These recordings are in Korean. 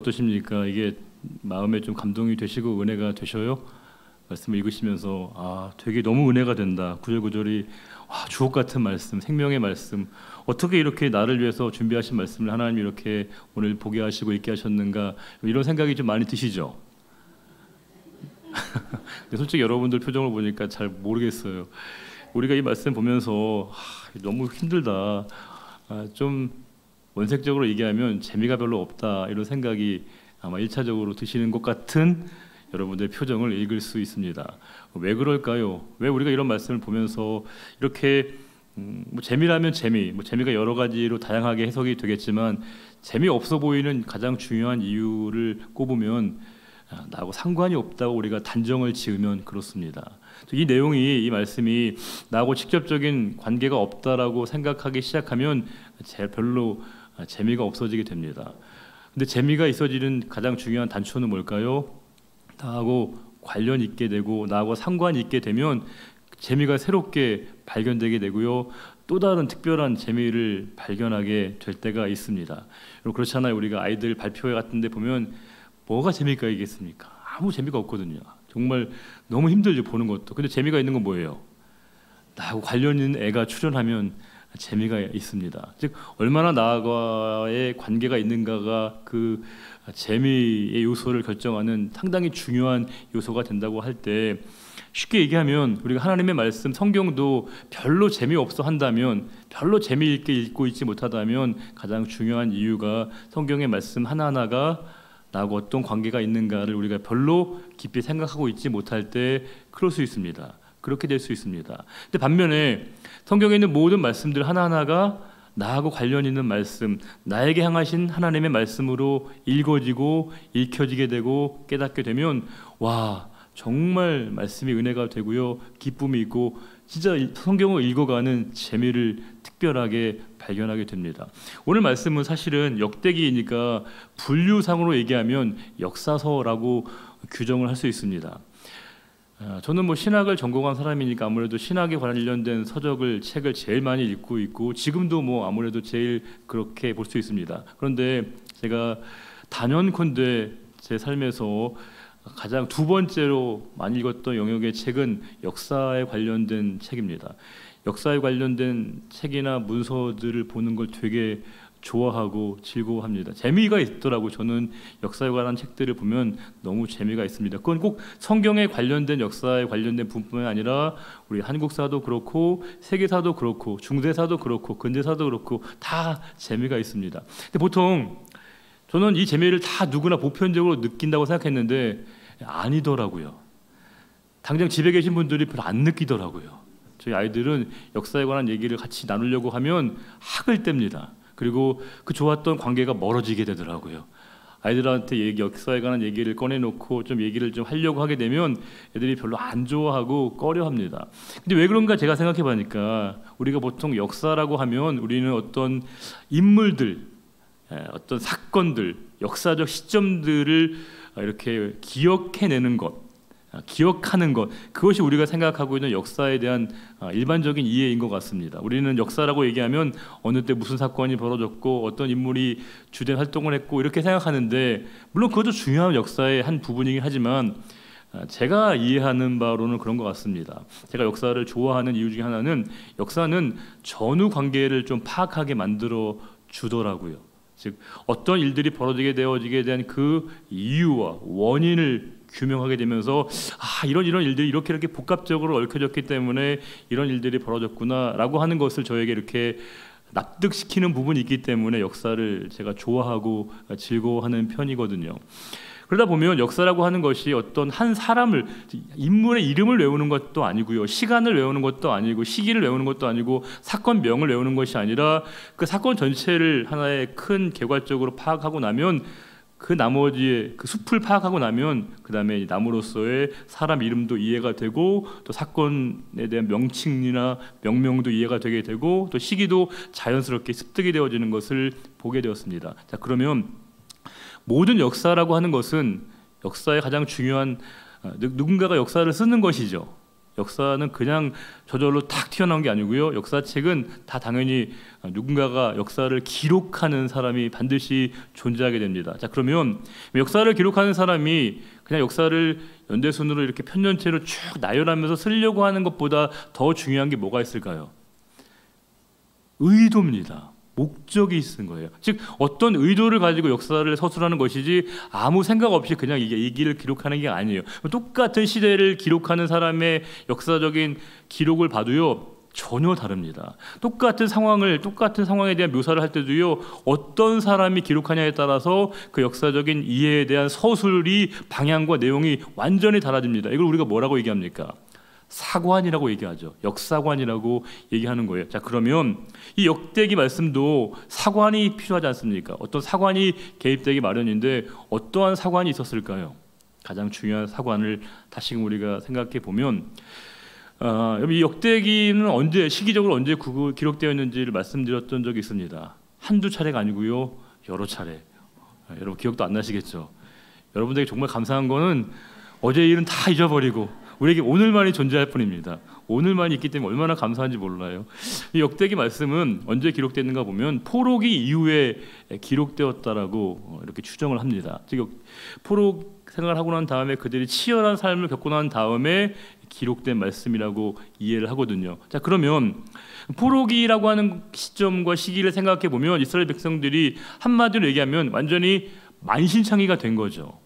어떠십니까? 이게 마음에 좀 감동이 되시고 은혜가 되셔요? 말씀을 읽으시면서 되게 너무 은혜가 된다. 구절구절이 주옥 같은 말씀, 생명의 말씀. 어떻게 이렇게 나를 위해서 준비하신 말씀을 하나님이 이렇게 오늘 보게 하시고 읽게 하셨는가, 이런 생각이 좀 많이 드시죠? 근데 솔직히 여러분들 표정을 보니까 잘 모르겠어요. 우리가 이 말씀 보면서 너무 힘들다, 좀 원색적으로 얘기하면 재미가 별로 없다, 이런 생각이 아마 1차적으로 드시는 것 같은 여러분들의 표정을 읽을 수 있습니다. 왜 그럴까요? 왜 우리가 이런 말씀을 보면서 이렇게 재미라면 재미가 여러 가지로 다양하게 해석이 되겠지만, 재미없어 보이는 가장 중요한 이유를 꼽으면 나하고 상관이 없다고 우리가 단정을 지으면 그렇습니다. 이 내용이, 이 말씀이 나하고 직접적인 관계가 없다라고 생각하기 시작하면 별로 재미가 없어지게 됩니다. 근데 재미가 있어지는 가장 중요한 단초는 뭘까요? 나하고 관련 있게 되고 나하고 상관이 있게 되면 재미가 새롭게 발견되게 되고요, 또 다른 특별한 재미를 발견하게 될 때가 있습니다. 그렇잖아요. 우리가 아이들 발표회 같은 데 보면 뭐가 재미가 있겠습니까? 아무 재미가 없거든요. 정말 너무 힘들죠, 보는 것도. 근데 재미가 있는 건 뭐예요? 나하고 관련 있는 애가 출연하면 재미가 있습니다. 즉 얼마나 나와의 관계가 있는가가 그 재미의 요소를 결정하는 상당히 중요한 요소가 된다고 할 때, 쉽게 얘기하면 우리가 하나님의 말씀, 성경도 별로 재미없어 한다면, 별로 재미있게 읽고 있지 못하다면, 가장 중요한 이유가 성경의 말씀 하나하나가 나하고 어떤 관계가 있는가를 우리가 별로 깊이 생각하고 있지 못할 때 그럴 수 있습니다. 그렇게 될 수 있습니다. 근데 반면에 성경에 있는 모든 말씀들 하나하나가 나하고 관련 있는 말씀, 나에게 향하신 하나님의 말씀으로 읽어지고 읽혀지게 되고 깨닫게 되면, 정말 말씀이 은혜가 되고요, 기쁨이 있고, 진짜 성경을 읽어가는 재미를 특별하게 발견하게 됩니다. 오늘 말씀은 사실은 역대기이니까 분류상으로 얘기하면 역사서라고 규정을 할 수 있습니다. 저는 신학을 전공한 사람이니까 아무래도 신학에 관련된 책을 제일 많이 읽고 있고, 지금도 아무래도 제일 그렇게 볼 수 있습니다. 그런데 제가 단연컨대 제 삶에서 가장 두 번째로 많이 읽었던 영역의 책은 역사에 관련된 책입니다. 역사에 관련된 책이나 문서들을 보는 걸 되게 좋아하고 즐거워합니다. 재미가 있더라고요. 저는 역사에 관한 책들을 보면 너무 재미가 있습니다. 그건 꼭 성경에 관련된, 역사에 관련된 부분뿐만 아니라 우리 한국사도 그렇고 세계사도 그렇고 중세사도 그렇고 근대사도 그렇고 다 재미가 있습니다. 근데 보통 저는 이 재미를 다 누구나 보편적으로 느낀다고 생각했는데 아니더라고요. 당장 집에 계신 분들이 별로 안 느끼더라고요. 저희 아이들은 역사에 관한 얘기를 같이 나누려고 하면 학을 뗍니다. 그리고 그 좋았던 관계가 멀어지게 되더라고요. 아이들한테 역사에 관한 얘기를 꺼내놓고 좀 얘기를 좀 하려고 하게 되면 애들이 별로 안 좋아하고 꺼려합니다. 근데 왜 그런가 제가 생각해 보니까, 우리가 보통 역사라고 하면 우리는 어떤 인물들, 어떤 사건들, 역사적 시점들을 이렇게 기억해내는 것, 기억하는 것, 그것이 우리가 생각하고 있는 역사에 대한 일반적인 이해인 것 같습니다. 우리는 역사라고 얘기하면 어느 때 무슨 사건이 벌어졌고 어떤 인물이 주된 활동을 했고 이렇게 생각하는데, 물론 그것도 중요한 역사의 한 부분이긴 하지만 제가 이해하는 바로는 그런 것 같습니다. 제가 역사를 좋아하는 이유 중에 하나는, 역사는 전후 관계를 좀 파악하게 만들어 주더라고요. 즉 어떤 일들이 벌어지게 되어지게 된 그 이유와 원인을 규명하게 되면서 이런 일들이 이렇게 복합적으로 얽혀졌기 때문에 이런 일들이 벌어졌구나라고 하는 것을 저에게 이렇게 납득시키는 부분이 있기 때문에 역사를 제가 좋아하고 즐거워하는 편이거든요. 그러다 보면 역사라고 하는 것이 어떤 한 사람을, 인물의 이름을 외우는 것도 아니고요, 시간을 외우는 것도 아니고, 시기를 외우는 것도 아니고, 사건명을 외우는 것이 아니라 그 사건 전체를 하나의 큰 개괄적으로 파악하고 나면, 그 나머지의 그 숲을 파악하고 나면 그 다음에 나무로서의 사람 이름도 이해가 되고, 또 사건에 대한 명칭이나 명명도 이해가 되게 되고, 또 시기도 자연스럽게 습득이 되어지는 것을 보게 되었습니다. 자, 그러면 모든 역사라고 하는 것은, 역사의 가장 중요한, 누군가가 역사를 쓰는 것이죠. 역사는 그냥 저절로 탁 튀어나온 게 아니고요. 역사책은 다 당연히 누군가가 역사를 기록하는 사람이 반드시 존재하게 됩니다. 자, 그러면 역사를 기록하는 사람이 그냥 역사를 연대순으로 이렇게 편년체로 쭉 나열하면서 쓰려고 하는 것보다 더 중요한 게 뭐가 있을까요? 의도입니다. 목적이 있는 거예요. 즉 어떤 의도를 가지고 역사를 서술하는 것이지 아무 생각 없이 그냥 이게 이 길을 기록하는 게 아니에요. 똑같은 시대를 기록하는 사람의 역사적인 기록을 봐도요 전혀 다릅니다. 똑같은 상황에 대한 묘사를 할 때도요 어떤 사람이 기록하냐에 따라서 그 역사적인 이해에 대한 서술이 방향과 내용이 완전히 달라집니다. 이걸 우리가 뭐라고 얘기합니까? 사관이라고 얘기하죠. 역사관이라고 얘기하는 거예요. 자, 그러면 이 역대기 말씀도 사관이 필요하지 않습니까? 어떤 사관이 개입되기 마련인데 어떠한 사관이 있었을까요? 가장 중요한 사관을 다시금 우리가 생각해 보면 이 역대기는 언제 시기적으로 언제 기록되었는지를 말씀드렸던 적이 있습니다. 한두 차례가 아니고요 여러 차례. 여러분 기억도 안 나시겠죠? 여러분들에게 정말 감사한 거는 어제 일은 다 잊어버리고 우리에게 오늘만이 존재할 뿐입니다. 오늘만이 있기 때문에 얼마나 감사한지 몰라요. 이 역대기 말씀은 언제 기록됐는가 보면 포로기 이후에 기록되었다라고 이렇게 추정을 합니다. 즉 포로 생활을 하고 난 다음에 그들이 치열한 삶을 겪고 난 다음에 기록된 말씀이라고 이해를 하거든요. 자, 그러면 포로기라고 하는 시점과 시기를 생각해 보면 이스라엘 백성들이 한마디로 얘기하면 완전히 만신창이가 된 거죠.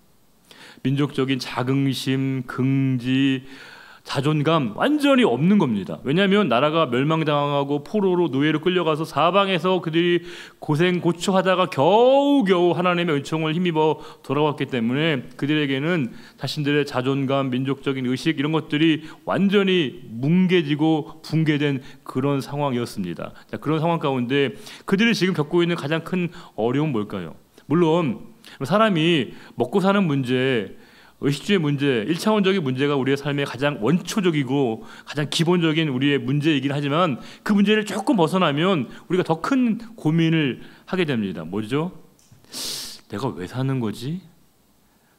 민족적인 자긍심, 긍지, 자존감 완전히 없는 겁니다. 왜냐하면 나라가 멸망당하고 포로로 노예로 끌려가서 사방에서 그들이 고초하다가 겨우겨우 하나님의 은총을 힘입어 돌아왔기 때문에 그들에게는 자신들의 자존감, 민족적인 의식 이런 것들이 완전히 뭉개지고 붕괴된 그런 상황이었습니다. 자, 그런 상황 가운데 그들이 지금 겪고 있는 가장 큰 어려움은 뭘까요? 물론 사람이 먹고 사는 문제, 의식주의 문제, 1차원적인 문제가 우리의 삶의 가장 원초적이고 가장 기본적인 우리의 문제이긴 하지만 그 문제를 조금 벗어나면 우리가 더 큰 고민을 하게 됩니다. 뭐죠? 내가 왜 사는 거지?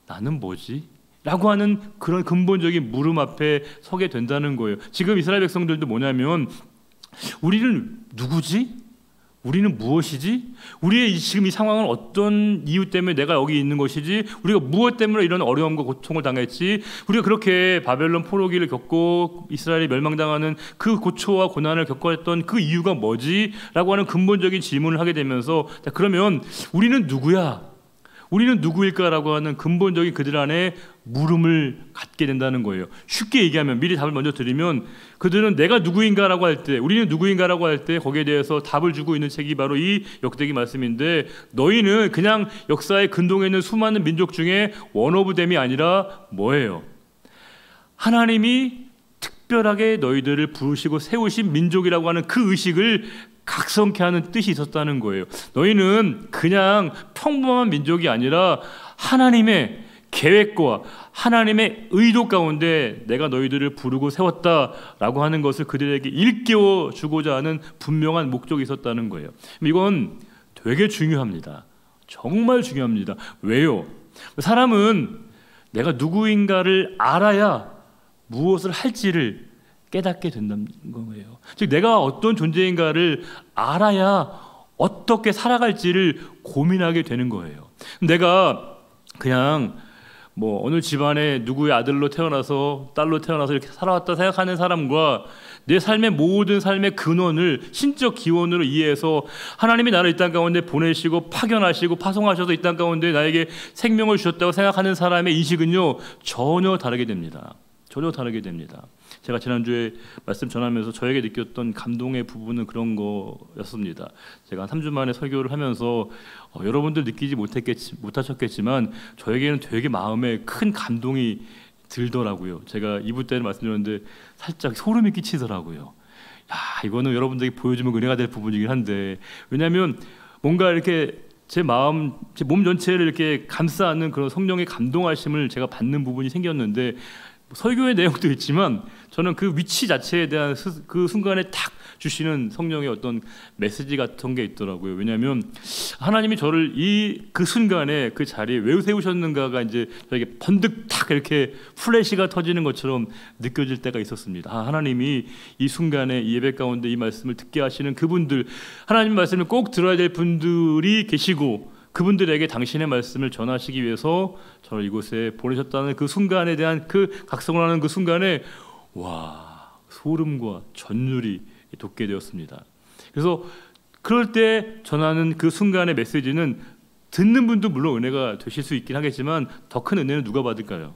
나는 뭐지? 라고 하는 그런 근본적인 물음 앞에 서게 된다는 거예요. 지금 이스라엘 백성들도 뭐냐면 우리는 누구지? 우리는 무엇이지? 우리의 지금 이 상황은 어떤 이유 때문에 내가 여기 있는 것이지? 우리가 무엇 때문에 이런 어려움과 고통을 당했지? 우리가 그렇게 바벨론 포로기를 겪고 이스라엘이 멸망당하는 그 고초와 고난을 겪었던 그 이유가 뭐지? 라고 하는 근본적인 질문을 하게 되면서 자, 그러면 우리는 누구야? 우리는 누구일까라고 하는 근본적인 그들 안에 물음을 갖게 된다는 거예요. 쉽게 얘기하면 미리 답을 먼저 드리면 그들은 내가 누구인가라고 할 때, 우리는 누구인가라고 할 때 거기에 대해서 답을 주고 있는 책이 바로 이 역대기 말씀인데 너희는 그냥 역사의 근동에 있는 수많은 민족 중에 원 오브 댐이 아니라 뭐예요? 하나님이 특별하게 너희들을 부르시고 세우신 민족이라고 하는 그 의식을 각성케 하는 뜻이 있었다는 거예요. 너희는 그냥 평범한 민족이 아니라 하나님의 계획과 하나님의 의도 가운데 내가 너희들을 부르고 세웠다라고 하는 것을 그들에게 일깨워 주고자 하는 분명한 목적이 있었다는 거예요. 이건 되게 중요합니다. 정말 중요합니다. 왜요? 사람은 내가 누구인가를 알아야 무엇을 할지를 깨닫게 된다는 거예요. 즉 내가 어떤 존재인가를 알아야 어떻게 살아갈지를 고민하게 되는 거예요. 내가 그냥 뭐 어느 집안에 누구의 아들로 태어나서 딸로 태어나서 이렇게 살아왔다 생각하는 사람과 내 삶의 모든 삶의 근원을 신적 기원으로 이해해서 하나님이 나를 이 땅 가운데 보내시고 파견하시고 파송하셔서 이 땅 가운데 나에게 생명을 주셨다고 생각하는 사람의 인식은요 전혀 다르게 됩니다. 전혀 다르게 됩니다. 제가 지난주에 말씀 전하면서 저에게 느꼈던 감동의 부분은 그런 거였습니다. 제가 한 3주 만에 설교를 하면서 여러분들 느끼지 못하셨겠지만 저에게는 되게 마음에 큰 감동이 들더라고요. 제가 2부 때는 말씀드렸는데 살짝 소름이 끼치더라고요. 야, 이거는 여러분들에게 보여주면 은혜가 될 부분이긴 한데 왜냐하면 뭔가 이렇게 제 마음, 제 몸 전체를 이렇게 감싸 안는 그런 성령의 감동하심을 제가 받는 부분이 생겼는데 설교의 내용도 있지만 저는 그 위치 자체에 대한 그 순간에 탁 주시는 성령의 어떤 메시지 같은 게 있더라고요. 왜냐하면 하나님이 저를 그 순간에 그 자리에 왜 세우셨는가가 이제 저에게 번득 탁 이렇게 플래시가 터지는 것처럼 느껴질 때가 있었습니다. 하나님이 이 순간에 이 예배 가운데 이 말씀을 듣게 하시는 그분들, 하나님 말씀을 꼭 들어야 될 분들이 계시고 그분들에게 당신의 말씀을 전하시기 위해서 저를 이곳에 보내셨다는 그 순간에 대한 그 각성을 하는 그 순간에 와, 소름과 전율이 돋게 되었습니다. 그래서 그럴 때 전하는 그 순간의 메시지는 듣는 분도 물론 은혜가 되실 수 있긴 하겠지만 더 큰 은혜는 누가 받을까요?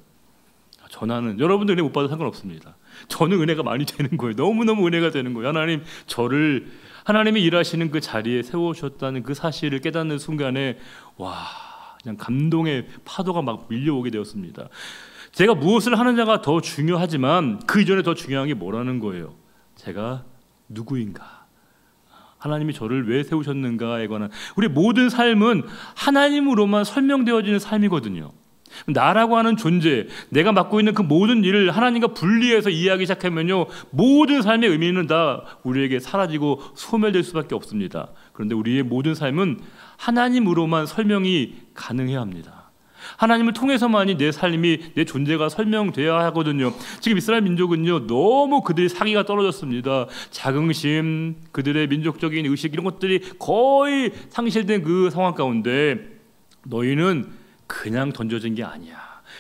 전하는 여러분들 은혜 못 받아도 상관없습니다. 저는 은혜가 많이 되는 거예요. 너무너무 은혜가 되는 거예요. 하나님 저를 하나님이 일하시는 그 자리에 세우셨다는 그 사실을 깨닫는 순간에 와, 그냥 감동의 파도가 막 밀려오게 되었습니다. 제가 무엇을 하느냐가 더 중요하지만 그 이전에 더 중요한 게 뭐라는 거예요. 제가 누구인가, 하나님이 저를 왜 세우셨는가에 관한 우리 모든 삶은 하나님으로만 설명되어지는 삶이거든요. 나라고 하는 존재, 내가 맡고 있는 그 모든 일을 하나님과 분리해서 이해하기 시작하면요, 모든 삶의 의미는 다 우리에게 사라지고 소멸될 수밖에 없습니다. 그런데 우리의 모든 삶은 하나님으로만 설명이 가능해야 합니다. 하나님을 통해서만이 내 삶이, 내 존재가 설명돼야 하거든요. 지금 이스라엘 민족은요, 너무 그들의 사기가 떨어졌습니다. 자긍심, 그들의 민족적인 의식 이런 것들이 거의 상실된 그 상황 가운데 너희는 그냥 던져진 게 아니야,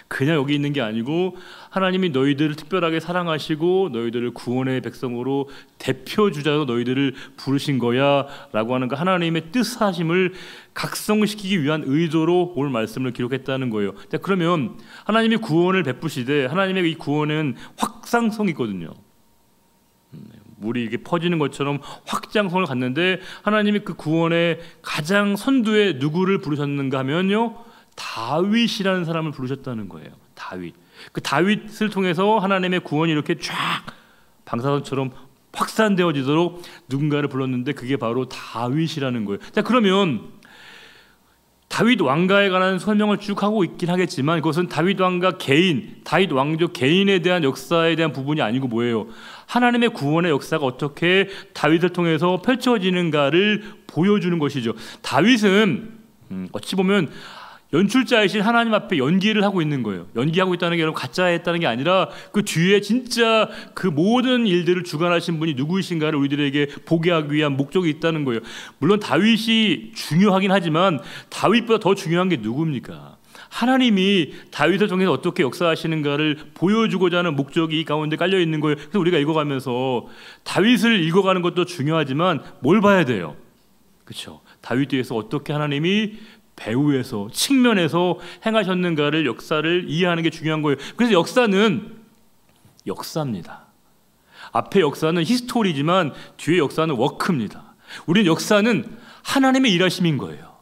그냥 여기 있는 게 아니고 하나님이 너희들을 특별하게 사랑하시고 너희들을 구원의 백성으로 대표주자로 너희들을 부르신 거야 라고 하는 그 하나님의 뜻하심을 각성시키기 위한 의도로 오늘 말씀을 기록했다는 거예요. 자, 그러면 하나님이 구원을 베푸시되 하나님의 이 구원은 확장성이 있거든요. 물이 이게 퍼지는 것처럼 확장성을 갖는데 하나님이 그 구원의 가장 선두에 누구를 부르셨는가 하면요, 다윗이라는 사람을 부르셨다는 거예요. 다윗. 그 다윗을 통해서 하나님의 구원이 이렇게 쫙 방사선처럼 확산되어지도록 누군가를 불렀는데 그게 바로 다윗이라는 거예요. 자, 그러면 다윗 왕가에 관한 설명을 쭉 하고 있긴 하겠지만 그것은 다윗 왕가 개인, 다윗 왕족 개인에 대한 역사에 대한 부분이 아니고 뭐예요? 하나님의 구원의 역사가 어떻게 다윗을 통해서 펼쳐지는가를 보여주는 것이죠. 다윗은 어찌 보면 연출자이신 하나님 앞에 연기를 하고 있는 거예요. 연기하고 있다는 게 여러분 가짜 했다는 게 아니라 그 뒤에 진짜 그 모든 일들을 주관하신 분이 누구이신가를 우리들에게 보게 하기 위한 목적이 있다는 거예요. 물론 다윗이 중요하긴 하지만 다윗보다 더 중요한 게 누굽니까? 하나님이 다윗을 통해서 어떻게 역사하시는가를 보여주고자 하는 목적이 이 가운데 깔려 있는 거예요. 그래서 우리가 읽어가면서 다윗을 읽어가는 것도 중요하지만 뭘 봐야 돼요? 그렇죠? 다윗 뒤에서 어떻게 하나님이 배후에서 측면에서 행하셨는가를 역사를 이해하는 게 중요한 거예요. 그래서 역사는 역사입니다. 앞에 역사는 히스토리지만 뒤에 역사는 워크입니다. 우리는 역사는 하나님의 일하심인 거예요.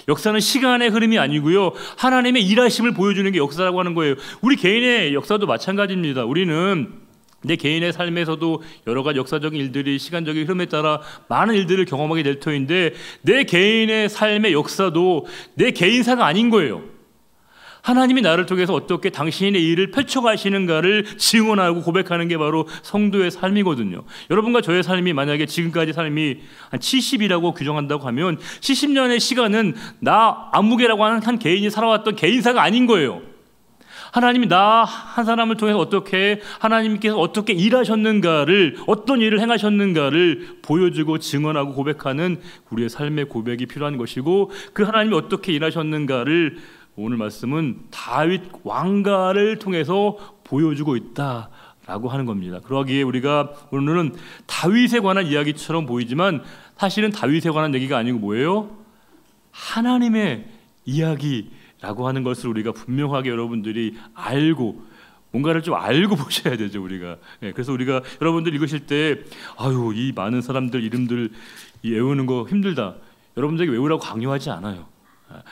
역사는 시간의 흐름이 아니고요, 하나님의 일하심을 보여주는 게 역사라고 하는 거예요. 우리 개인의 역사도 마찬가지입니다. 우리는 내 개인의 삶에서도 여러 가지 역사적인 일들이 시간적인 흐름에 따라 많은 일들을 경험하게 될 터인데 내 개인의 삶의 역사도 내 개인사가 아닌 거예요. 하나님이 나를 통해서 어떻게 당신의 일을 펼쳐가시는가를 증언하고 고백하는 게 바로 성도의 삶이거든요. 여러분과 저의 삶이 만약에 지금까지 삶이 한 70이라고 규정한다고 하면 70년의 시간은 나 안무개라고 하는 한 개인이 살아왔던 개인사가 아닌 거예요. 하나님이 나 한 사람을 통해서 어떻게 하나님께서 어떻게 일하셨는가를, 어떤 일을 행하셨는가를 보여주고 증언하고 고백하는 우리의 삶의 고백이 필요한 것이고, 그 하나님이 어떻게 일하셨는가를 오늘 말씀은 다윗 왕가를 통해서 보여주고 있다라고 하는 겁니다. 그러기에 우리가 오늘은 다윗에 관한 이야기처럼 보이지만 사실은 다윗에 관한 얘기가 아니고 뭐예요? 하나님의 이야기라고 하는 것을 우리가 분명하게 여러분들이 알고, 뭔가를 좀 알고 보셔야 되죠, 우리가. 그래서 우리가 여러분들 읽으실 때 아유, 이 많은 사람들 이름들 외우는 거 힘들다, 여러분들에게 외우라고 강요하지 않아요.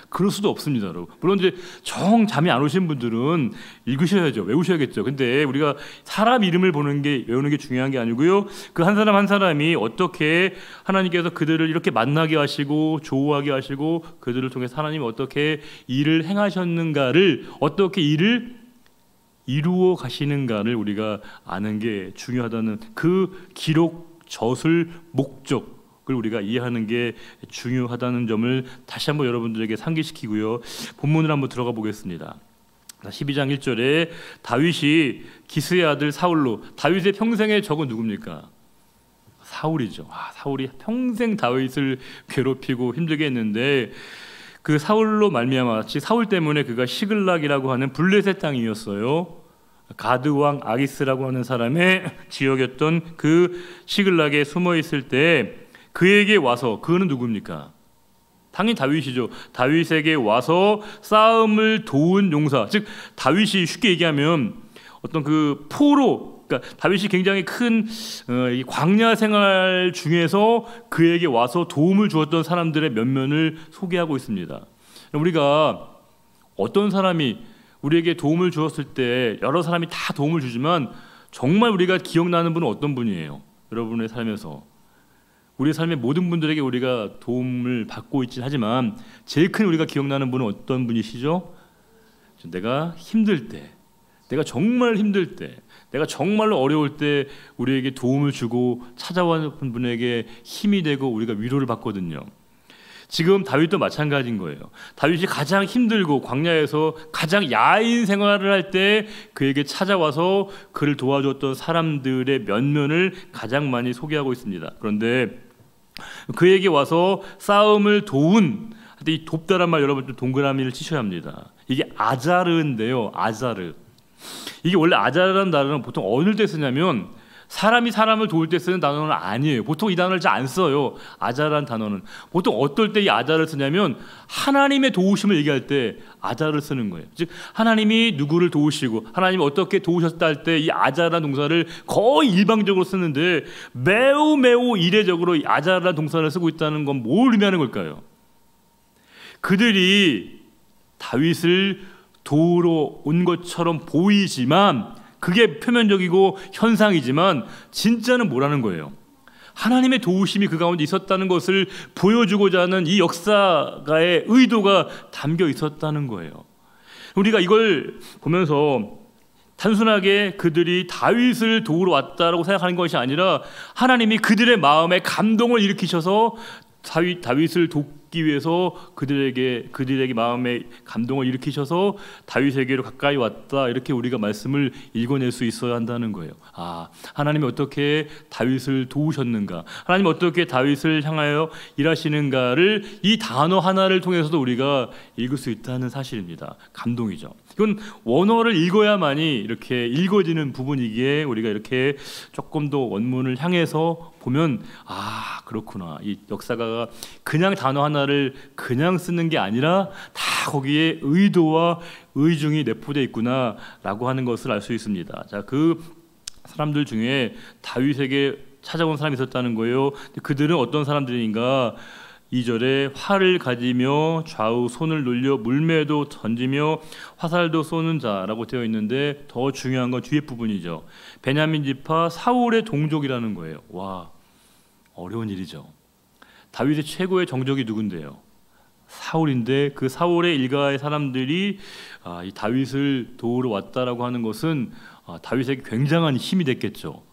그럴 수도 없습니다, 여러분. 물론 이제 정 잠이 안 오신 분들은 읽으셔야죠, 외우셔야겠죠. 근데 우리가 사람 이름을 보는 게, 외우는 게 중요한 게 아니고요, 그 한 사람 한 사람이 어떻게 하나님께서 그들을 이렇게 만나게 하시고 조우하게 하시고 그들을 통해서 하나님이 어떻게 일을 행하셨는가를, 어떻게 일을 이루어 가시는가를 우리가 아는 게 중요하다는 그 기록 젖을 목적을 우리가 이해하는 게 중요하다는 점을 다시 한번 여러분들에게 상기시키고요. 본문을 한번 들어가 보겠습니다. 12장 1절에 다윗이 기스의 아들 사울로, 다윗의 평생의 적은 누굽니까? 사울이죠. 사울이 평생 다윗을 괴롭히고 힘들게 했는데 그 사울로 말미암아, 즉 사울 때문에 그가 시글락이라고 하는 블레셋 땅이었어요. 가드 왕 아기스라고 하는 사람의 지역이었던 그 시글락에 숨어 있을 때 그에게 와서, 그는 누굽니까? 당연히 다윗이죠. 다윗에게 와서 싸움을 도운 용사, 즉 다윗이 쉽게 얘기하면 어떤 그 포로, 그러니까 다윗이 굉장히 큰 이 광야 생활 중에서 그에게 와서 도움을 주었던 사람들의 면면을 소개하고 있습니다. 우리가 어떤 사람이 우리에게 도움을 주었을 때 여러 사람이 다 도움을 주지만 정말 우리가 기억나는 분은 어떤 분이에요? 여러분의 삶에서 우리의 삶의 모든 분들에게 우리가 도움을 받고 있긴 하지만 제일 큰 우리가 기억나는 분은 어떤 분이시죠? 내가 힘들 때, 내가 정말 힘들 때, 내가 정말로 어려울 때 우리에게 도움을 주고 찾아온 분에게 힘이 되고 우리가 위로를 받거든요. 지금 다윗도 마찬가지인 거예요. 다윗이 가장 힘들고 광야에서 가장 야인 생활을 할 때 그에게 찾아와서 그를 도와줬던 사람들의 면면을 가장 많이 소개하고 있습니다. 그런데 그에게 와서 싸움을 도운, 이 돕다란 말 여러분 좀 동그라미를 치셔야 합니다. 이게 아자르인데요. 아자르. 이게 원래 아자르라는 단어는 보통 어느 때 쓰냐면 사람이 사람을 도울 때 쓰는 단어는 아니에요. 보통 이 단어를 잘 안 써요. 아자라는 단어는 보통 어떨 때 이 아자를 쓰냐면 하나님의 도우심을 얘기할 때 아자를 쓰는 거예요. 즉 하나님이 누구를 도우시고 하나님이 어떻게 도우셨다 할 때 이 아자라는 동사를 거의 일방적으로 쓰는데 매우 이례적으로 이 아자라는 동사를 쓰고 있다는 건 뭘 의미하는 걸까요? 그들이 다윗을 도우러 온 것처럼 보이지만 그게 표면적이고 현상이지만 진짜는 뭐라는 거예요? 하나님의 도우심이 그 가운데 있었다는 것을 보여주고자 하는 이 역사가의 의도가 담겨 있었다는 거예요. 우리가 이걸 보면서 단순하게 그들이 다윗을 도우러 왔다라고 생각하는 것이 아니라 하나님이 그들의 마음에 감동을 일으키셔서 다윗을 돕기 위해서 그들에게 마음에 감동을 일으키셔서 다윗에게로 가까이 왔다, 이렇게 우리가 말씀을 읽어낼 수 있어야 한다는 거예요. 하나님이 어떻게 다윗을 도우셨는가, 하나님이 어떻게 다윗을 향하여 일하시는가를 이 단어 하나를 통해서도 우리가 읽을 수 있다는 사실입니다. 감동이죠. 이건 원어를 읽어야만이 이렇게 읽어지는 부분이기에 우리가 이렇게 조금 더 원문을 향해서 보면 그렇구나, 이 역사가가 그냥 단어 하나를 그냥 쓰는 게 아니라 다 거기에 의도와 의중이 내포되어 있구나라고 하는 것을 알 수 있습니다. 자, 그 사람들 중에 다윗에게 찾아온 사람이 있었다는 거예요. 그들은 어떤 사람들인가? 2절에 활을 가지며 좌우 손을 놀려 물매도 던지며 화살도 쏘는 자라고 되어 있는데 더 중요한 건 뒤에 부분이죠. 베냐민 지파 사울의 동족이라는 거예요. 와, 어려운 일이죠. 다윗의 최고의 정적이 누군데요? 사울인데 그 사울의 일가의 사람들이 이 다윗을 도우러 왔다라고 하는 것은 다윗에게 굉장한 힘이 됐겠죠.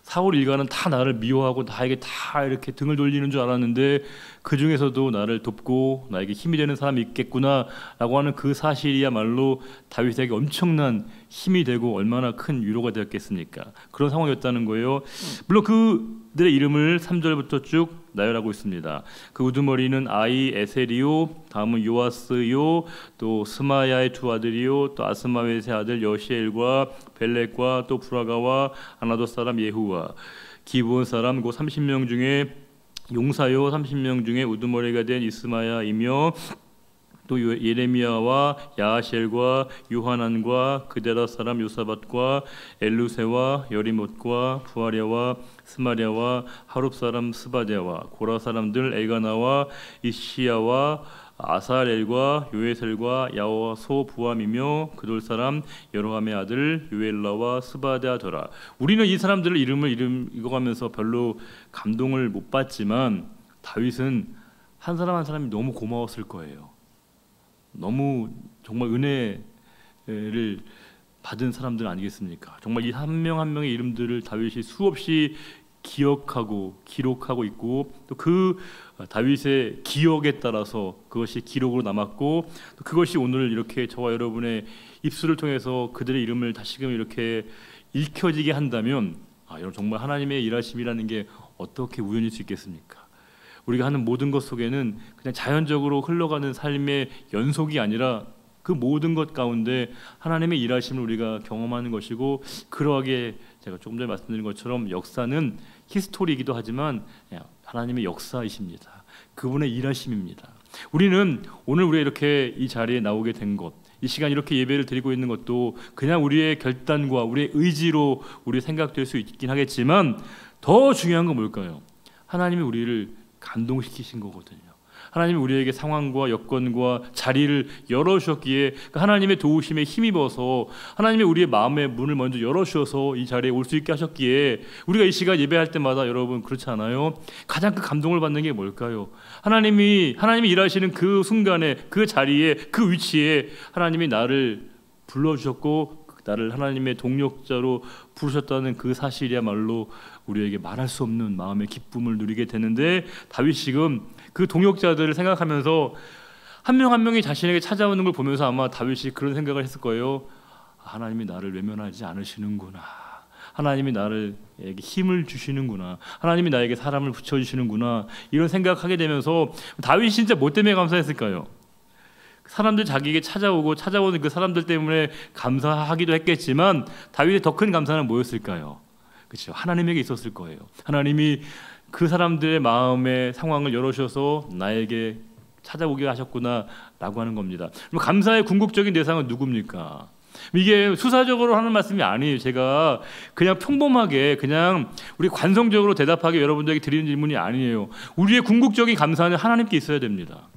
사울 일가는 다 나를 미워하고 나에게 다 이렇게 등을 돌리는 줄 알았는데 그 중에서도 나를 돕고 나에게 힘이 되는 사람이 있겠구나라고 하는 그 사실이야말로 다윗에게 엄청난 힘이 되고 얼마나 큰 위로가 되었겠습니까? 그런 상황이었다는 거예요. 물론 그들의 이름을 3절부터 쭉 나열하고 있습니다. 그 우두머리는 아이 에셀이요, 다음은 요아스요, 또 스마야의 두 아들이요, 또 아스마웻의 아들 여시엘과 벨렉과 또 브라가와 아나도 사람 예후와 기브온 사람 그 30명 중에 용사요 30명 중에 우두머리가 된 이스마야이며 또 예레미야와 야하시엘과 요하난과 그데라 사람 요사밧과 엘루세와 여리못과 부아랴와 스마랴와 하룹 사람 스바랴와 고라 사람들 엘가나와 이시야와 아사엘과 요에셀과 야호소 부함이며 그돌 사람 여로함의 아들 요엘라와 스바랴더라. 우리는 이 사람들을 이름 읽어가면서 별로 감동을 못 받지만 다윗은 한 사람 한 사람이 너무 고마웠을 거예요. 너무 정말 은혜를 받은 사람들 아니겠습니까? 정말 이 한 명 한 명의 이름들을 다윗이 수없이 기억하고 기록하고 있고, 또 그 다윗의 기억에 따라서 그것이 기록으로 남았고, 또 그것이 오늘 이렇게 저와 여러분의 입술을 통해서 그들의 이름을 다시금 이렇게 읽혀지게 한다면, 여러분 정말 하나님의 일하심이라는 게 어떻게 우연일 수 있겠습니까? 우리가 하는 모든 것 속에는 그냥 자연적으로 흘러가는 삶의 연속이 아니라 그 모든 것 가운데 하나님의 일하심을 우리가 경험하는 것이고, 그러하게 제가 조금 전에 말씀드린 것처럼 역사는 히스토리이기도 하지만 하나님의 역사이십니다. 그분의 일하심입니다. 우리는 오늘 우리가 이렇게 이 자리에 나오게 된 것, 이 시간 이렇게 예배를 드리고 있는 것도 그냥 우리의 결단과 우리의 의지로 우리 생각될 수 있긴 하겠지만, 더 중요한 건 뭘까요? 하나님이 우리를 감동시키신 거거든요. 하나님이 우리에게 상황과 여건과 자리를 열어주셨기에 그 하나님의 도우심에 힘입어서 하나님이 우리의 마음의 문을 먼저 열어주셔서 이 자리에 올 수 있게 하셨기에, 우리가 이 시간 예배할 때마다 여러분 그렇지 않아요? 가장 큰 감동을 받는 게 뭘까요? 하나님이 일하시는 그 순간에, 그 자리에, 그 위치에 하나님이 나를 불러주셨고 나를 하나님의 동력자로 부르셨다는 그 사실이야말로 우리에게 말할 수 없는 마음의 기쁨을 누리게 되는데, 다윗이 지금 그 동역자들을 생각하면서 한 명 한 명이 자신에게 찾아오는 걸 보면서 아마 다윗이 그런 생각을 했을 거예요. 하나님이 나를 외면하지 않으시는구나. 하나님이 나에게 힘을 주시는구나. 하나님이 나에게 사람을 붙여주시는구나. 이런 생각하게 되면서 다윗이 진짜 뭐 때문에 감사했을까요? 사람들 자기에게 찾아오는 그 사람들 때문에 감사하기도 했겠지만, 다윗의 더 큰 감사는 뭐였을까요? 그렇죠. 하나님에게 있었을 거예요. 하나님이 그 사람들의 마음의 상황을 열어주셔서 나에게 찾아오게 하셨구나라고 하는 겁니다. 그럼 감사의 궁극적인 대상은 누굽니까? 이게 수사적으로 하는 말씀이 아니에요. 제가 그냥 평범하게 그냥 우리 관성적으로 대답하게 여러분들에게 드리는 질문이 아니에요. 우리의 궁극적인 감사는 하나님께 있어야 됩니다.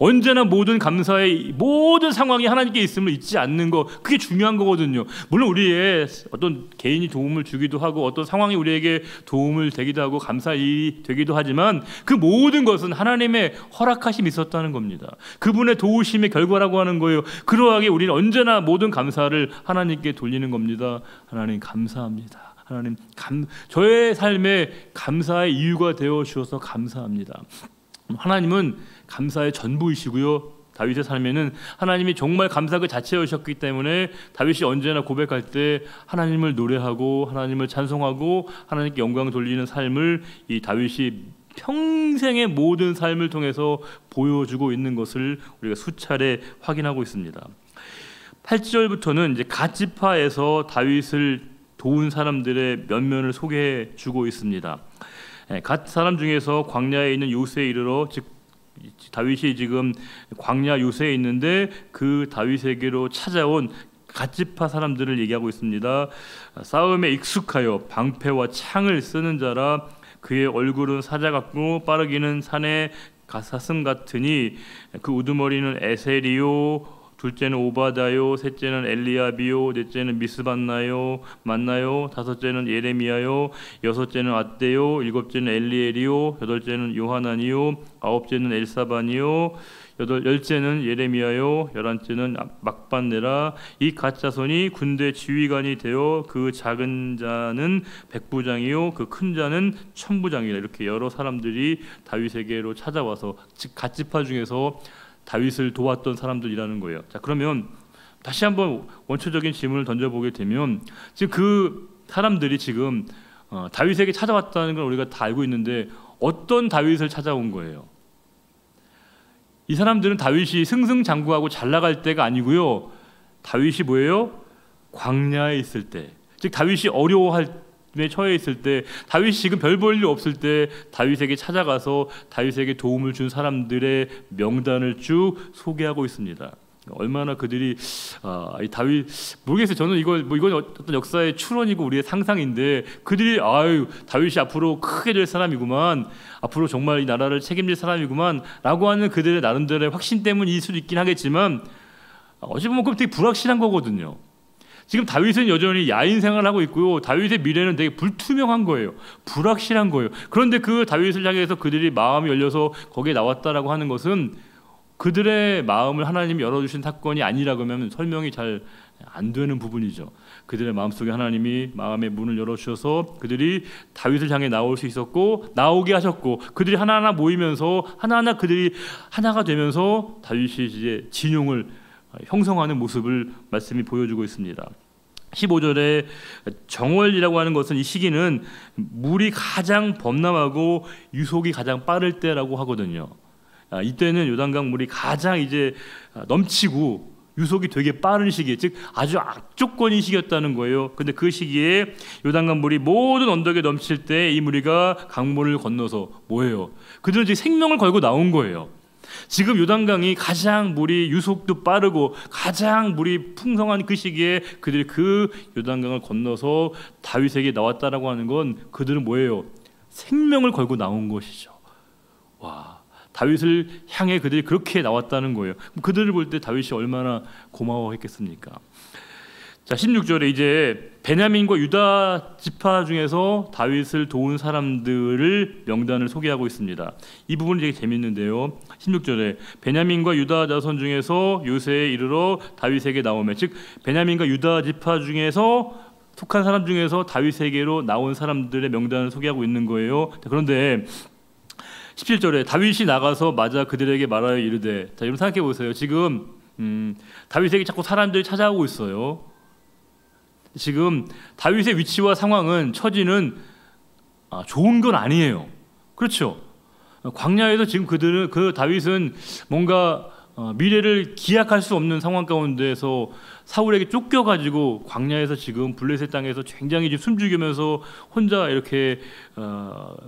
언제나 모든 감사의 모든 상황이 하나님께 있음을 잊지 않는 거, 그게 중요한 거거든요. 물론 우리의 어떤 개인이 도움을 주기도 하고 어떤 상황이 우리에게 도움을 되기도 하고 감사히 되기도 하지만, 그 모든 것은 하나님의 허락하심이 있었다는 겁니다. 그분의 도우심의 결과라고 하는 거예요. 그러하게 우리는 언제나 모든 감사를 하나님께 돌리는 겁니다. 하나님 감사합니다. 하나님 저의 삶에 감사의 이유가 되어 주셔서 감사합니다. 하나님은 감사의 전부이시고요. 다윗의 삶에는 하나님이 정말 감사 그 자체이셨기 때문에 다윗이 언제나 고백할 때 하나님을 노래하고 하나님을 찬송하고 하나님께 영광 돌리는 삶을 이 다윗이 평생의 모든 삶을 통해서 보여주고 있는 것을 우리가 수차례 확인하고 있습니다. 8절부터는 이제 갓지파에서 다윗을 도운 사람들의 면면을 소개해 주고 있습니다. 갓 사람 중에서 광야에 있는 요새에 이르러, 즉 다윗이 지금 광야 요새에 있는데 그 다윗에게로 찾아온 갓지파 사람들을 얘기하고 있습니다. 싸움에 익숙하여 방패와 창을 쓰는 자라. 그의 얼굴은 사자 같고 빠르기는 산의 사슴 같으니 그 우두머리는 에셀이요, 둘째는 오바다요, 셋째는 엘리야비요, 넷째는 미스반나요, 맞나요? 다섯째는 예레미야요, 여섯째는 앗대요, 일곱째는 엘리엘이요, 여덟째는 요하나니요, 아홉째는 엘사반이요, 열째는 예레미야요, 열한째는 막반네라. 이 갓자손이 군대 지휘관이 되어 그 작은 자는 백부장이요, 그 큰 자는 천부장이라. 이렇게 여러 사람들이 다윗에게로 찾아와서, 즉 갓지파 중에서 다윗을 도왔던 사람들이라는 거예요. 자, 그러면 다시 한번 원초적인 질문을 던져보게 되면, 지금 그 사람들이 지금 다윗에게 찾아왔다는 걸 우리가 다 알고 있는데, 어떤 다윗을 찾아온 거예요? 이 사람들은 다윗이 승승장구하고 잘 나갈 때가 아니고요. 다윗이 뭐예요? 광야에 있을 때, 즉 다윗이 어려워할 처해 있을 때, 다윗이 지금 별 볼 일 없을 때 다윗에게 찾아가서 다윗에게 도움을 준 사람들의 명단을 쭉 소개하고 있습니다. 얼마나 그들이 이 다윗 모르겠어요. 저는 이건 어떤 역사의 추론이고 우리의 상상인데, 그들이 다윗이 앞으로 크게 될 사람이구만, 앞으로 정말 이 나라를 책임질 사람이구만 라고 하는 그들의 나름대로의 확신 때문일 수도 있긴 하겠지만, 어찌 보면 그건 되게 불확실한 거거든요. 지금 다윗은 여전히 야인 생활을 하고 있고요. 다윗의 미래는 되게 불투명한 거예요. 불확실한 거예요. 그런데 그 다윗을 향해서 그들이 마음이 열려서 거기에 나왔다라고 하는 것은 그들의 마음을 하나님이 열어주신 사건이 아니라고 하면 설명이 잘 안 되는 부분이죠. 그들의 마음속에 하나님이 마음의 문을 열어주셔서 그들이 다윗을 향해 나올 수 있었고 나오게 하셨고 그들이 하나하나 모이면서 하나하나 그들이 하나가 되면서 다윗이 이제 진용을 형성하는 모습을 말씀이 보여주고 있습니다. 15절에 정월이라고 하는 것은 이 시기는 물이 가장 범람하고 유속이 가장 빠를 때라고 하거든요. 이때는 요단강 물이 가장 이제 넘치고 유속이 되게 빠른 시기, 즉 아주 악조건인 시기였다는 거예요. 근데 그 시기에 요단강 물이 모든 언덕에 넘칠 때 이 무리가 강물을 건너서 뭐예요? 그들은 지금 생명을 걸고 나온 거예요. 지금 요단강이 가장 물이 유속도 빠르고 가장 물이 풍성한 그 시기에 그들이 그 요단강을 건너서 다윗에게 나왔다라고 하는 건 그들은 뭐예요? 생명을 걸고 나온 것이죠. 와, 다윗을 향해 그들이 그렇게 나왔다는 거예요. 그들을 볼 때 다윗이 얼마나 고마워했겠습니까? 자, 16절에 이제 베냐민과 유다 지파 중에서 다윗을 도운 사람들을 명단을 소개하고 있습니다. 이 부분이 되게 재밌는데요. 16절에 베냐민과 유다 자손 중에서 요새에 이르러 다윗에게 나오매, 즉 베냐민과 유다 지파 중에서 속한 사람 중에서 다윗에게로 나온 사람들의 명단을 소개하고 있는 거예요. 그런데 17절에 다윗이 나가서 맞아 그들에게 말하여 이르되, 자, 여러분 생각해 보세요. 지금 다윗에게 자꾸 사람들이 찾아오고 있어요. 지금 다윗의 위치와 상황은, 처지는 좋은 건 아니에요. 그렇죠? 광야에서 지금 그 다윗은 뭔가 미래를 기약할 수 없는 상황 가운데서 사울에게 쫓겨가지고 광야에서 지금 블레셋 땅에서 굉장히 지금 숨죽이면서 혼자 이렇게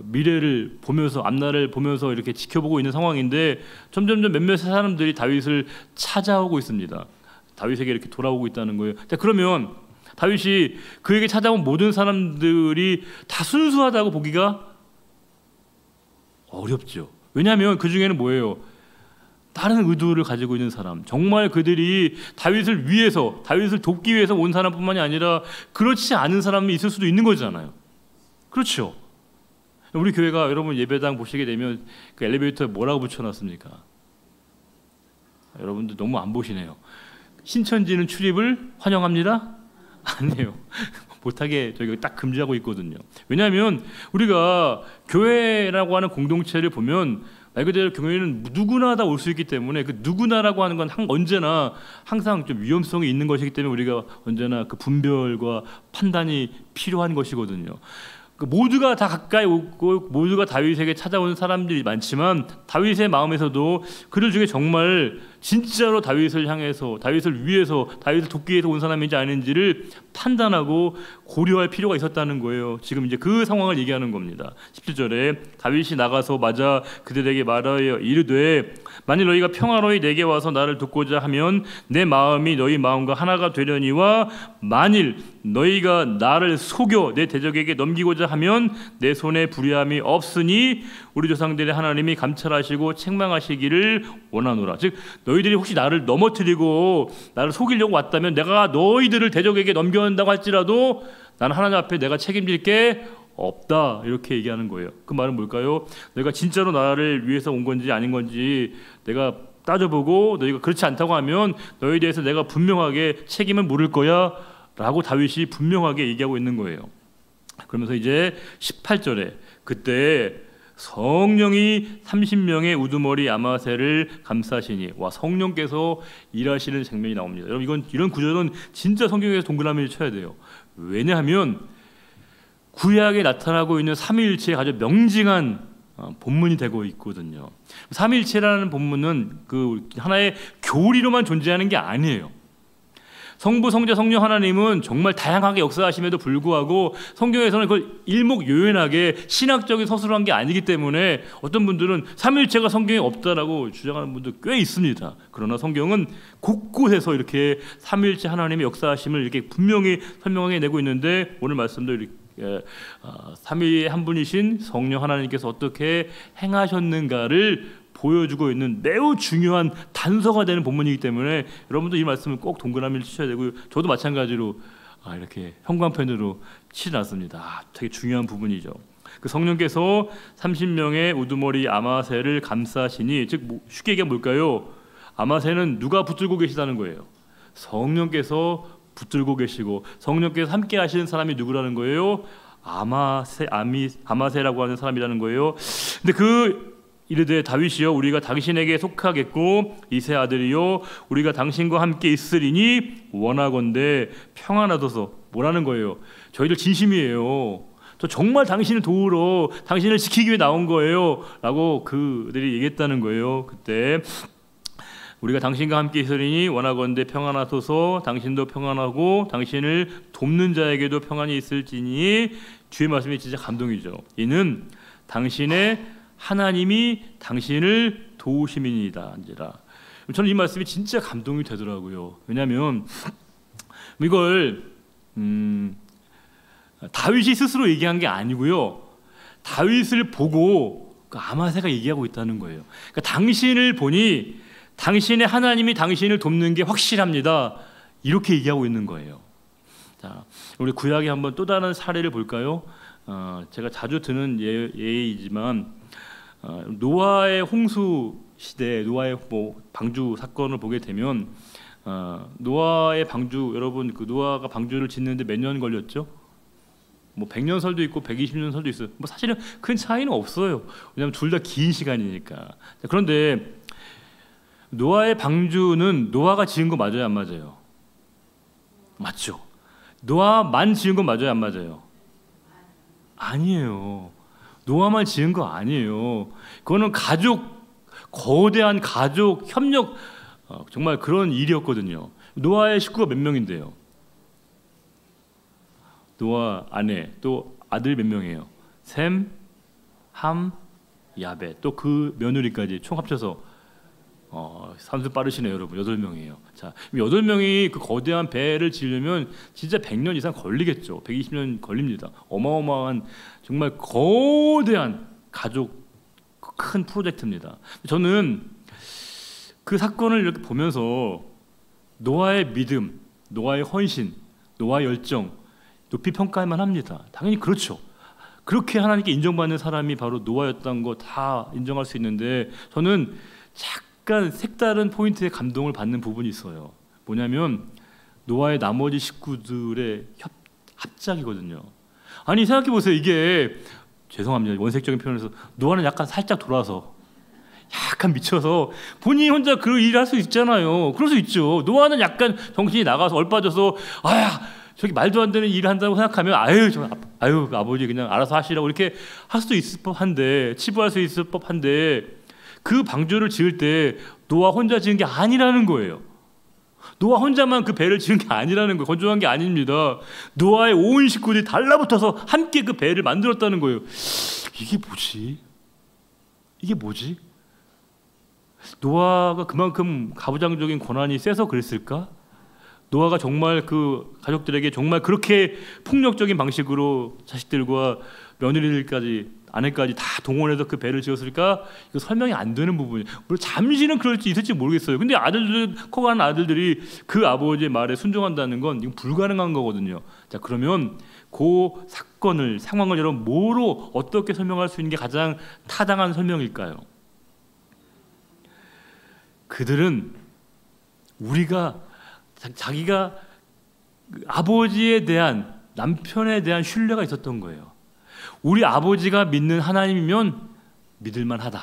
미래를 보면서, 앞날을 보면서 이렇게 지켜보고 있는 상황인데, 점점점 몇몇 사람들이 다윗을 찾아오고 있습니다. 다윗에게 이렇게 돌아오고 있다는 거예요. 자, 그러면 다윗이 그에게 찾아온 모든 사람들이 다 순수하다고 보기가 어렵죠. 왜냐하면 그 중에는 뭐예요? 다른 의도를 가지고 있는 사람, 정말 그들이 다윗을 위해서, 다윗을 돕기 위해서 온 사람뿐만이 아니라 그렇지 않은 사람이 있을 수도 있는 거잖아요. 그렇죠? 우리 교회가, 여러분 예배당 보시게 되면 그 엘리베이터에 뭐라고 붙여놨습니까? 여러분들 너무 안 보시네요. 신천지는 출입을 환영합니다? 아니에요. 못하게 저희가 딱 금지하고 있거든요. 왜냐하면 우리가 교회라고 하는 공동체를 보면 말 그대로 교회는 누구나 다 올 수 있기 때문에, 그 누구나라고 하는 건 언제나 항상 좀 위험성이 있는 것이기 때문에 우리가 언제나 그 분별과 판단이 필요한 것이거든요. 모두가 다 가까이 오고 모두가 다윗에게 찾아오는 사람들이 많지만, 다윗의 마음에서도 그들 중에 정말 진짜로 다윗을 향해서, 다윗을 위해서, 다윗을 돕기 위해서 온 사람인지 아닌지를 판단하고 고려할 필요가 있었다는 거예요. 지금 이제 그 상황을 얘기하는 겁니다. 17절에 다윗이 나가서 맞아 그들에게 말하여 이르되, 만일 너희가 평화로이 내게 와서 나를 돕고자 하면 내 마음이 너희 마음과 하나가 되려니와, 만일 너희가 나를 속여 내 대적에게 넘기고자 하면 내 손에 불의함이 없으니 우리 조상들의 하나님이 감찰하시고 책망하시기를 원하노라. 즉 너희들이 혹시 나를 넘어뜨리고 나를 속이려고 왔다면, 내가 너희들을 대적에게 넘겨온다고 할지라도 나는 하나님 앞에 내가 책임질 게 없다, 이렇게 얘기하는 거예요. 그 말은 뭘까요? 너희가 진짜로 나를 위해서 온 건지 아닌 건지 내가 따져보고 너희가 그렇지 않다고 하면 너희에 대해서 내가 분명하게 책임을 물을 거야 라고 다윗이 분명하게 얘기하고 있는 거예요. 그러면서 이제 18절에 그때 성령이 30명의 우두머리 아마새를 감싸시니, 와, 성령께서 일하시는 장면이 나옵니다. 여러분, 이런 구절은 진짜 성경에서 동그라미를 쳐야 돼요. 왜냐하면 구약에 나타나고 있는 삼위일체의 아주 명징한 본문이 되고 있거든요. 삼위일체라는 본문은 그 하나의 교리로만 존재하는 게 아니에요. 성부, 성자, 성령 하나님은 정말 다양하게 역사하심에도 불구하고 성경에서는 그걸 일목요연하게 신학적인 서술한 게 아니기 때문에 어떤 분들은 삼위일체가 성경에 없다라고 주장하는 분들 꽤 있습니다. 그러나 성경은 곳곳에서 이렇게 삼위일체 하나님의 역사하심을 이렇게 분명히 설명해 내고 있는데, 오늘 말씀도 이렇게 삼위의 한 분이신 성령 하나님께서 어떻게 행하셨는가를 보여주고 있는 매우 중요한 단서가 되는 본문이기 때문에 여러분도 이 말씀을 꼭 동그라미를 치셔야 되고요. 저도 마찬가지로 이렇게 형광펜으로 칠해놨습니다. 되게 중요한 부분이죠. 그 성령께서 30명의 우두머리 아마새를 감싸시니, 즉 쉽게 얘기하면 뭘까요? 아마새는 누가 붙들고 계시다는 거예요? 성령께서 붙들고 계시고 성령께서 함께 하시는 사람이 누구라는 거예요? 아마새라고 하는 사람이라는 거예요. 근데 이르되 다윗이여 우리가 당신에게 속하겠고 이새 아들이요 우리가 당신과 함께 있으리니 원하건대 평안하소서. 뭐라는 거예요? 저희들 진심이에요. 저 정말 당신을 도우러 당신을 지키기 위해 나온 거예요 라고 그들이 얘기했다는 거예요. 그때 우리가 당신과 함께 있으리니 원하건대 평안하소서. 당신도 평안하고 당신을 돕는 자에게도 평안이 있을지니. 주의 말씀이 진짜 감동이죠. 이는 당신의 하나님이 당신을 도우심이니이다. 저는 이 말씀이 진짜 감동이 되더라고요. 왜냐하면 이걸 다윗이 스스로 얘기한 게 아니고요. 다윗을 보고 아마새가 얘기하고 있다는 거예요. 그러니까 당신을 보니 당신의 하나님이 당신을 돕는 게 확실합니다. 이렇게 얘기하고 있는 거예요. 자, 우리 구약에 한번 또 다른 사례를 볼까요? 제가 자주 드는 예이지만 노아의 홍수 시대, 노아의 방주 사건을 보게 되면 노아의 방주, 여러분 그 노아가 방주를 짓는데 몇 년 걸렸죠? 100년 설도 있고 120년 설도 있어요. 사실은 큰 차이는 없어요. 왜냐하면 둘 다 긴 시간이니까. 그런데 노아의 방주는 노아가 지은 거 맞아요, 안 맞아요? 맞죠? 노아만 지은 건 맞아요, 안 맞아요? 아니에요. 노아만 지은 거 아니에요. 그거는 거대한 가족 협력, 정말 그런 일이었거든요. 노아의 식구가 몇 명인데요? 노아 아내 또 아들 몇 명이에요? 셈, 함, 야벳 또 그 며느리까지 총 합쳐서 산수 빠르시네요, 여러분. 8명이에요. 자, 8명이 그 거대한 배를 지으려면 진짜 100년 이상 걸리겠죠. 120년 걸립니다. 어마어마한 정말 거대한 가족 큰 프로젝트입니다. 저는 그 사건을 이렇게 보면서 노아의 믿음, 노아의 헌신, 노아의 열정 높이 평가할 만합니다. 당연히 그렇죠. 그렇게 하나님께 인정받는 사람이 바로 노아였다는 거 다 인정할 수 있는데 저는 약간 색다른 포인트에 감동을 받는 부분이 있어요. 뭐냐면 노아의 나머지 식구들의 합작이거든요. 아니 생각해 보세요. 이게 죄송합니다. 원색적인 표현에서 노아는 약간 살짝 돌아서 약간 미쳐서 본인이 혼자 그 일을 할 수 있잖아요. 그럴 수 있죠. 노아는 약간 정신이 나가서 얼빠져서 저기 말도 안 되는 일을 한다고 생각하면 아버지 그냥 알아서 하시라고 이렇게 할 수도 있을 법한데 치부할 수 있을 법한데 그 방주를 지을 때 노아 혼자 지은 게 아니라는 거예요. 노아 혼자만 그 배를 지은 게 아니라는 거예요. 건조한 게 아닙니다. 노아의 온 식구들이 달라붙어서 함께 그 배를 만들었다는 거예요. 이게 뭐지? 노아가 그만큼 가부장적인 권한이 세서 그랬을까? 노아가 정말 그 가족들에게 정말 그렇게 폭력적인 방식으로 자식들과 며느리들까지 아내까지 다 동원해서 그 배를 지었을까? 이거 설명이 안 되는 부분이에요. 물론 잠시는 그럴 수 있을지 모르겠어요. 근데 커가는 아들들이 그 아버지의 말에 순종한다는 건 이건 불가능한 거거든요. 자, 그러면 그 상황을 여러분 뭐로 어떻게 설명할 수 있는 게 가장 타당한 설명일까요? 그들은 자기가 아버지에 대한 남편에 대한 신뢰가 있었던 거예요. 우리 아버지가 믿는 하나님이면 믿을만하다.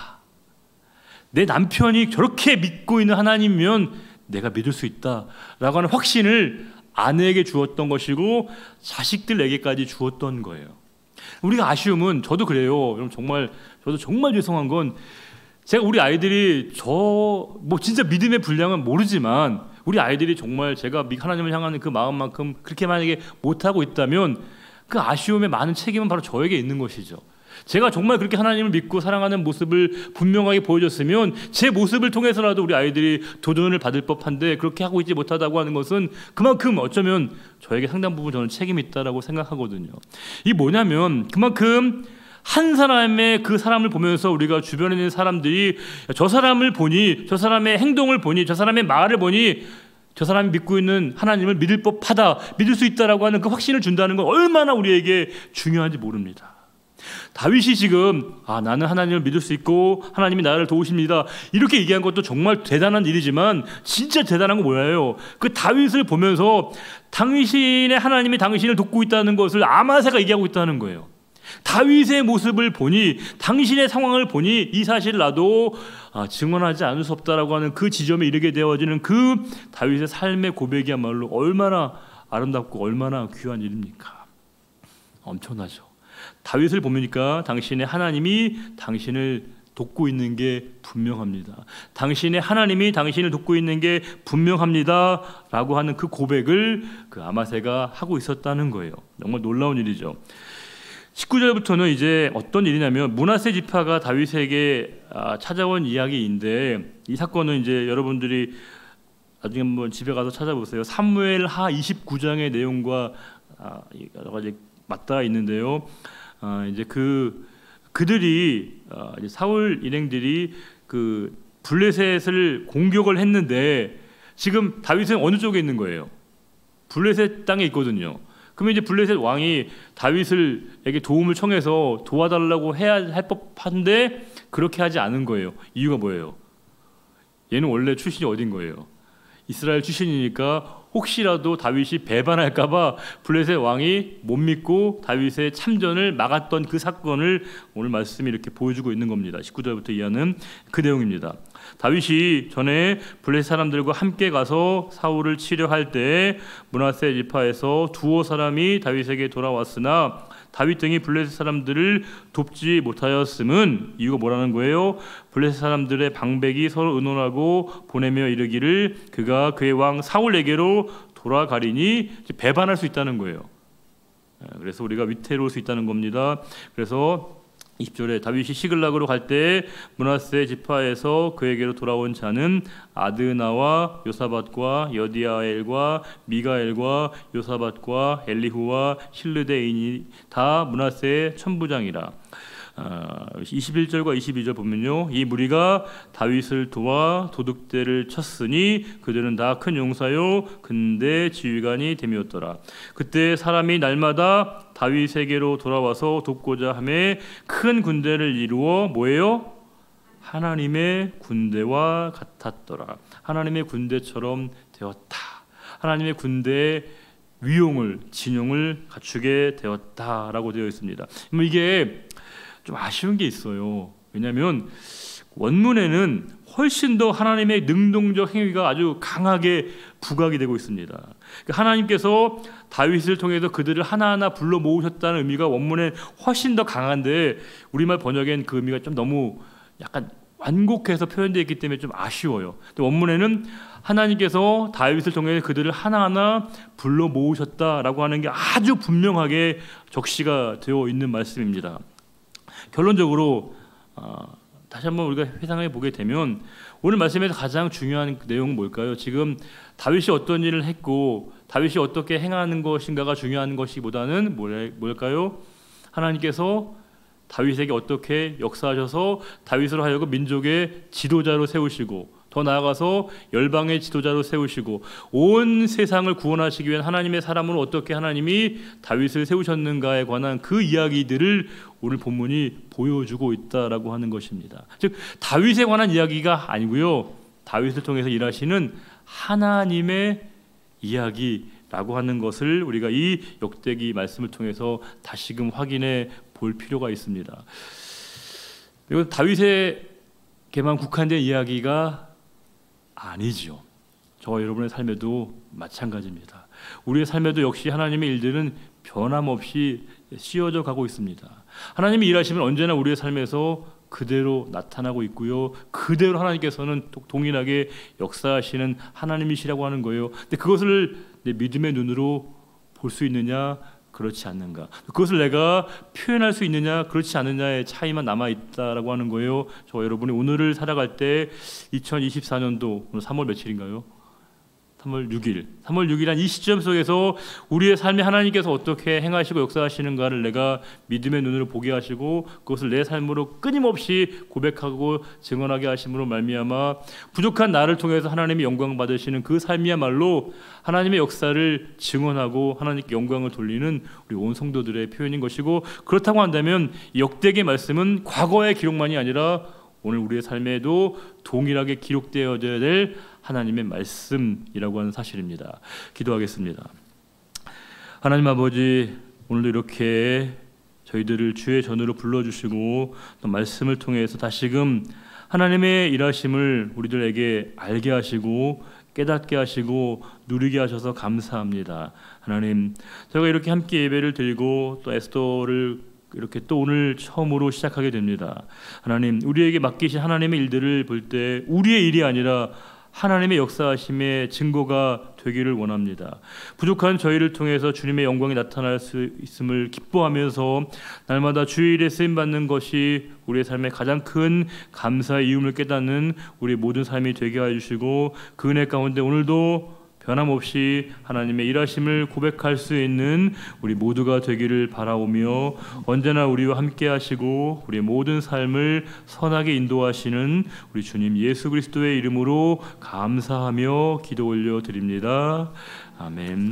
내 남편이 저렇게 믿고 있는 하나님이면 내가 믿을 수 있다라고 하는 확신을 아내에게 주었던 것이고 자식들에게까지 주었던 거예요. 우리가 아쉬움은 저도 그래요. 여러분 저도 정말 죄송한 건 제가 우리 아이들이 진짜 믿음의 분량은 모르지만 우리 아이들이 정말 제가 하나님을 향하는 그 마음만큼 그렇게 만약에 못하고 있다면 그 아쉬움의 많은 책임은 바로 저에게 있는 것이죠. 제가 정말 그렇게 하나님을 믿고 사랑하는 모습을 분명하게 보여줬으면 제 모습을 통해서라도 우리 아이들이 도전을 받을 법한데 그렇게 하고 있지 못하다고 하는 것은 그만큼 어쩌면 저에게 상당 부분 저는 책임이 있다라고 생각하거든요. 이게 뭐냐면 그만큼 한 사람의 그 사람을 보면서 우리가 주변에 있는 사람들이 저 사람을 보니 저 사람의 행동을 보니 저 사람의 말을 보니 저 사람이 믿고 있는 하나님을 믿을 법하다, 믿을 수 있다라고 하는 그 확신을 준다는 건 얼마나 우리에게 중요한지 모릅니다. 다윗이 지금 나는 하나님을 믿을 수 있고 하나님이 나를 도우십니다 이렇게 얘기한 것도 정말 대단한 일이지만 진짜 대단한 건 뭐예요? 그 다윗을 보면서 당신의 하나님이 당신을 돕고 있다는 것을 아마새가 얘기하고 있다는 거예요. 다윗의 모습을 보니, 당신의 상황을 보니 이 사실을 나도 증언하지 않을 수 없다라고 하는 그 지점에 이르게 되어지는 그 다윗의 삶의 고백이야말로 얼마나 아름답고 얼마나 귀한 일입니까? 엄청나죠. 다윗을 보니까 당신의 하나님이 당신을 돕고 있는 게 분명합니다. 당신의 하나님이 당신을 돕고 있는 게 분명합니다 라고 하는 그 고백을 그 아마새가 하고 있었다는 거예요. 정말 놀라운 일이죠. 19절부터는 이제 어떤 일이냐면 므낫세 지파가 다윗에게 찾아온 이야기인데, 이 사건은 이제 여러분들이 나중에 한번 집에 가서 찾아보세요. 사무엘하 29장의 내용과 여러 가지 맞닿아 있는데요. 이제 그들이 이제 사울 일행들이 그 블레셋을 공격을 했는데 지금 다윗은 어느 쪽에 있는 거예요? 블레셋 땅에 있거든요. 그러면 이제 블레셋 왕이 다윗에게 도움을 청해서 도와달라고 해야 할 법한데 그렇게 하지 않은 거예요. 이유가 뭐예요? 얘는 원래 출신이 어딘 거예요? 이스라엘 출신이니까 혹시라도 다윗이 배반할까봐 블레셋 왕이 못 믿고 다윗의 참전을 막았던 그 사건을 오늘 말씀이 이렇게 보여주고 있는 겁니다. 19절부터 이하는 그 내용입니다. 다윗이 전에 블레셋 사람들과 함께 가서 사울을 치려 할 때 므낫세 지파에서 두어 사람이 다윗에게 돌아왔으나 다윗 등이 블레셋 사람들을 돕지 못하였음은 이유가 뭐라는 거예요? 블레셋 사람들의 방백이 서로 의논하고 보내며 이르기를 그가 그의 왕 사울에게로 돌아가리니 배반할 수 있다는 거예요. 그래서 우리가 위태로울 수 있다는 겁니다. 그래서 20절에 다윗이 시글락으로 갈 때 므낫세 지파에서 그에게로 돌아온 자는 아드나와 요사밧과 여디아엘과 미가엘과 요사밧과 엘리후와 실르데인이 다 므낫세의 천부장이라. 21절과 22절 보면요, 이 무리가 다윗을 도와 도둑대를 쳤으니 그들은 다 큰 용사요 근대 지휘관이 됨이었더라. 그때 사람이 날마다 다윗에게로 돌아와서 돕고자 하매 큰 군대를 이루어 뭐예요? 하나님의 군대와 같았더라. 하나님의 군대처럼 되었다. 하나님의 군대의 위용을, 진용을 갖추게 되었다라고 되어 있습니다. 이게 좀 아쉬운 게 있어요. 왜냐하면 원문에는 훨씬 더 하나님의 능동적 행위가 아주 강하게 부각이 되고 있습니다. 하나님께서 다윗을 통해서 그들을 하나하나 불러 모으셨다는 의미가 원문에 훨씬 더 강한데 우리말 번역엔 그 의미가 좀 너무 약간 완곡해서 표현되어 있기 때문에 좀 아쉬워요. 원문에는 하나님께서 다윗을 통해 그들을 하나하나 불러 모으셨다라고 하는 게 아주 분명하게 적시가 되어 있는 말씀입니다. 결론적으로 다시 한번 우리가 회상해 보게 되면 오늘 말씀에서 가장 중요한 내용은 뭘까요? 지금 다윗이 어떤 일을 했고 다윗이 어떻게 행하는 것인가가 중요한 것이보다는 뭘까요? 하나님께서 다윗에게 어떻게 역사하셔서 다윗으로 하여금 민족의 지도자로 세우시고 더 나아가서 열방의 지도자로 세우시고 온 세상을 구원하시기 위한 하나님의 사람으로 어떻게 하나님이 다윗을 세우셨는가에 관한 그 이야기들을 오늘 본문이 보여주고 있다라고 하는 것입니다. 즉 다윗에 관한 이야기가 아니고요, 다윗을 통해서 일하시는 하나님의 이야기라고 하는 것을 우리가 이 역대기 말씀을 통해서 다시금 확인해 볼 필요가 있습니다. 그리고 다윗에게만 국한된 이야기가 아니죠. 저와 여러분의 삶에도 마찬가지입니다. 우리의 삶에도 역시 하나님의 일들은 변함없이 씌워져 가고 있습니다. 하나님이 일하시면 언제나 우리의 삶에서 그대로 나타나고 있고요, 그대로 하나님께서는 동일하게 역사하시는 하나님이시라고 하는 거예요. 근데 그것을 내 믿음의 눈으로 볼 수 있느냐, 그렇지 않는가, 그것을 내가 표현할 수 있느냐, 그렇지 않느냐의 차이만 남아있다라고 하는 거예요. 저와 여러분이 오늘을 살아갈 때 2024년도 오늘 3월 며칠인가요? 3월 6일한 이 시점 속에서 우리의 삶에 하나님께서 어떻게 행하시고 역사하시는가를 내가 믿음의 눈으로 보게 하시고 그것을 내 삶으로 끊임없이 고백하고 증언하게 하심으로 말미암아 부족한 나를 통해서 하나님의 영광 받으시는 그 삶이야말로 하나님의 역사를 증언하고 하나님께 영광을 돌리는 우리 온 성도들의 표현인 것이고, 그렇다고 한다면 역대기의 말씀은 과거의 기록만이 아니라 오늘 우리의 삶에도 동일하게 기록되어야 될 하나님의 말씀이라고 하는 사실입니다. 기도하겠습니다. 하나님 아버지, 오늘도 이렇게 저희들을 주의 전으로 불러주시고 또 말씀을 통해서 다시금 하나님의 일하심을 우리들에게 알게 하시고 깨닫게 하시고 누리게 하셔서 감사합니다. 하나님, 저희가 이렇게 함께 예배를 드리고 또 에스더를 이렇게 또 오늘 처음으로 시작하게 됩니다. 하나님, 우리에게 맡기신 하나님의 일들을 볼 때 우리의 일이 아니라 하나님의 역사하심의 증거가 되기를 원합니다. 부족한 저희를 통해서 주님의 영광이 나타날 수 있음을 기뻐하면서 날마다 주의 일에 쓰임받는 것이 우리의 삶의 가장 큰 감사의 이유를 깨닫는 우리 모든 삶이 되게 해주시고, 그 은혜 가운데 오늘도 변함없이 하나님의 일하심을 고백할 수 있는 우리 모두가 되기를 바라오며, 언제나 우리와 함께 하시고 우리의 모든 삶을 선하게 인도하시는 우리 주님 예수 그리스도의 이름으로 감사하며 기도 올려 드립니다. 아멘.